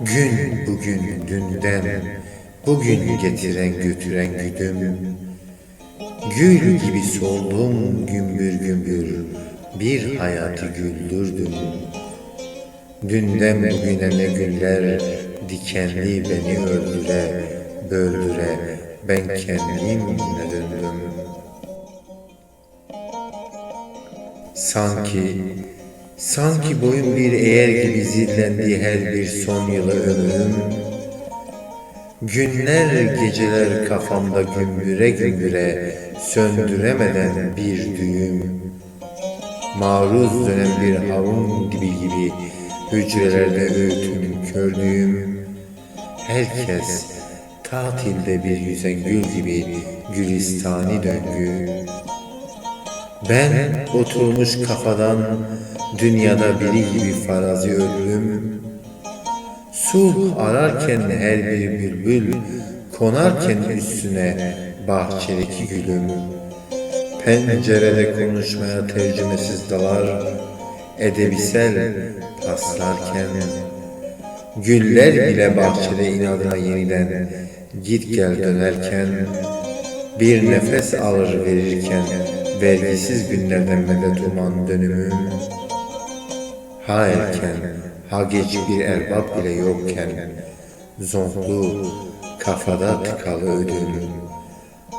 Gün bugün dünden, bugün getiren götüren güdüm. Gül gibi soldum gümbür gümbür, bir hayatı güldürdüm. Dünden bugüne ne güller, dikenli beni öldüre, böldüre, ben kendimle döndüm. Sanki boyun bir eğer gibi zillendiği her bir son yılı ömrüm. Günler geceler kafamda gümbüre gümbüre, söndüremeden bir düğüm. Maruz dönen bir havun dibi gibi, hücrelerde öğütüm kördüğüm. Herkes tatilde bir yüzen gül gibi, gülistani döngü. Ben oturmuş kafadan, dünyada biri gibi farazi öldüm. Sulh ararken her bir bülbül, konarken üstüne bahçedeki gülüm. Pencerede konuşmaya tercümesiz dalar, edebisel paslarken. Güller bile bahçede inadına yeniden git gel dönerken, bir nefes alır verirken, vergisiz günlerden medet uman dönümüm. Ha erken, ha geç bir erbap bile yokken, zonklu, kafada tıkalı ödüm.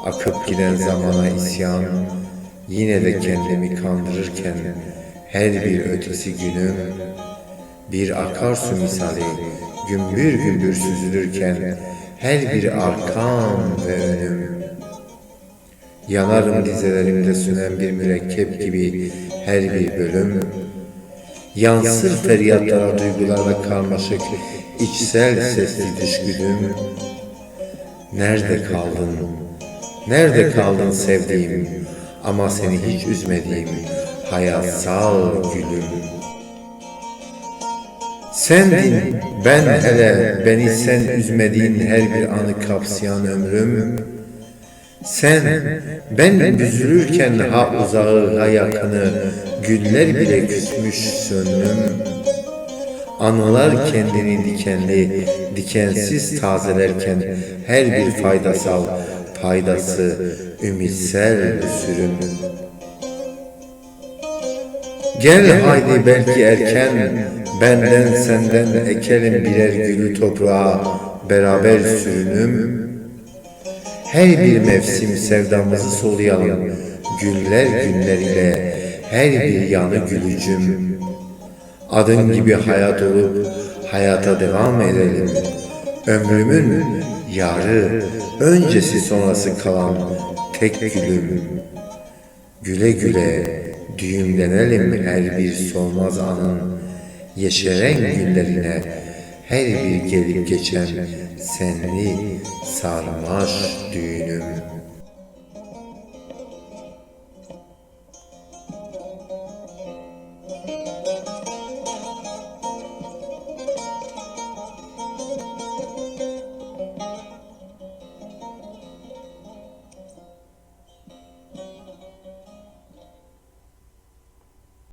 Akıp giden zamana isyan, yine de kendimi kandırırken, her bir ötesi günüm, bir akarsu misali, gümbür gümbür süzülürken, her bir arkam ve önüm. Yanarım dizelerimde sünen bir mürekkep gibi her bir bölüm. Yansır feryatlara duygularla karmaşık, içsel sesli dışgüdüm. Nerede kaldın? Nerede kaldın sevdiğim, ama seni hiç üzmediğim hayatsal gülüm. Sendin, ben hele beni sen üzmediğin her bir anı kapsayan ömrüm. Sen, ben büzülürken ha uzağı ha yakını, güller bile küsmüş sönüm. Anılar kendini dikenli, dikensiz tazelerken, her bir faydası, ümitsel sürüm. Gel haydi belki erken, benden senden ekelim birer gülü toprağa, beraber sürünüm. Her bir mevsim sevdamızı soluyalım, güller günleriyle, her bir yanı gülücüm. Adın gibi hayat olup, hayata devam edelim. Ömrümün yarı, öncesi sonrası kalan tek gülüm. Güle güle düğümlenelim her bir solmaz anın, yeşeren güllerine, her bir gelip geçen senli sarmaş düğünüm.